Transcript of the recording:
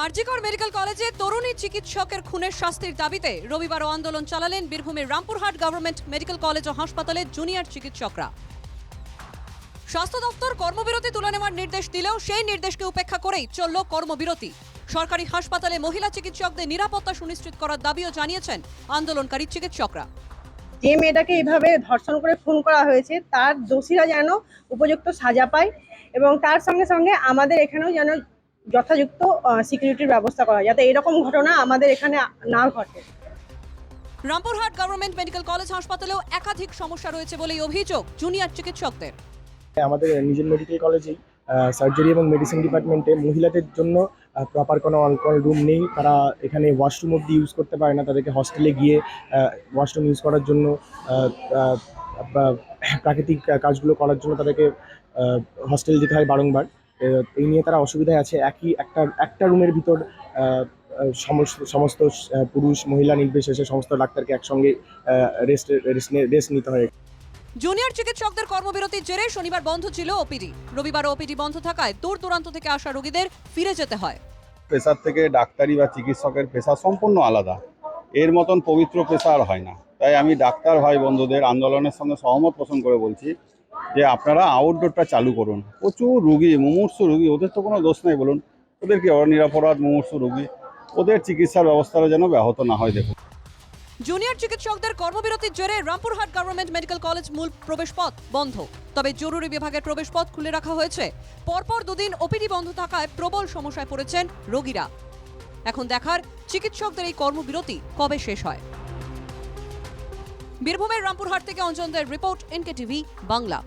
RG Kar medical কলেজে তরুণী চিকিৎসকের খুনের শাস্তির দাবিতে রবিবারও আন্দোলন চালালেন বীরভূমের রামপুরহাট গভর্নমেন্ট মেডিকেল কলেজ ও হাসপাতালে জুনিয়র চিকিৎসকরা। স্বাস্থ্য দপ্তর কর্মবিরতি তুলে নেওয়ার নির্দেশ দিলেও সেই নির্দেশকে উপেক্ষা করেই চলল কর্মবিরতি। সরকারি হাসপাতালে মহিলা চিকিৎসকদের নিরাপত্তা সুনিশ্চিত করার দাবিও জানিয়েছেন আন্দোলনকারী চিকিৎসকরা। যে মেয়েটাকে এইভাবে ধর্ষণ করে খুন করা হয়েছে তার দোষীরা যেন উপযুক্ত সাজা পায় এবং তার সঙ্গে সঙ্গে আমাদের এখানেও যেন যথাযুক্ত সিকিউরিটির ব্যবস্থা করা হয়, যাতে এরকম ঘটনা আমাদের এখানে না ঘটে। রামপুরহাট গভর্নমেন্ট মেডিকেল কলেজ হাসপাতালেও একাধিক সমস্যা রয়েছে বলেই অভিযোগ জুনিয়র চিকিৎসকদের। আমাদের নিজের মেডিকেল কলেজেই সার্জারি এবং মেডিসিন ডিপার্টমেন্টে মহিলাদের জন্য প্রপার কোনো অনকল রুম নেই। তারা এখানে ওয়াশরুম অব্দি ইউজ করতে পারে না। তাদেরকে হস্টেলে গিয়ে ওয়াশরুম ইউজ করার জন্য প্রাকৃতিক কাজগুলো করার জন্য তাদেরকে হস্টেল যেতে হয় বারংবার। এই নিয়ে তারা অসুবিধায় আছে। একটা রুমের ভিতর সমস্ত পুরুষ মহিলা নির্বিশেষে সমস্ত ডাক্তারকে একসঙ্গে রেস্ট নিতে হয়। জুনিয়র চিকিৎসকদের কর্মবিরতির জেরে শনিবার বন্ধ ছিল ওপিডি। রবিবার ওপিডি বন্ধ থাকায় দূর দূরান্ত থেকে আসা রোগীদের ফিরে যেতে হয়। পেশার থেকে ডাক্তারি বা চিকিৎসকের পেশা সম্পূর্ণ আলাদা। এর মতন পবিত্র পেশা আর হয় না। তাই আমি ডাক্তার ভাই বন্ধুদের আন্দোলনের সঙ্গে সহমত পোষণ করে বলছি যে আপনারা আউটডোরটা চালু করুন। প্রচুর রুগী, মুমূর্ষু রুগী, ওদের তো কোনো দোষ নেই বলুন। ওদের কি অনিরাপরাধ মুমূর্ষু রুগী, ওদের চিকিৎসার ব্যবস্থাটা যেন ব্যাহত না হয়। দেখুন, জুনিয়র চিকিৎসকদের কর্মবিরতির জেরে রামপুরহাট গভর্নমেন্ট মেডিকেল কলেজ মূল প্রবেশপথ বন্ধ, তবে জরুরি বিভাগের প্রবেশপথ খুলে রাখা হয়েছে। পরপর দুদিন ওপিডি বন্ধ থাকায় প্রবল সমস্যায় পড়েছেন রোগীরা। এখন দেখার চিকিৎসকদের এই কর্মবিরতি কবে শেষ হয়। বীরভূমের রামপুরহাট থেকে অঞ্জনদের রিপোর্ট, এনকে টিভি বাংলা।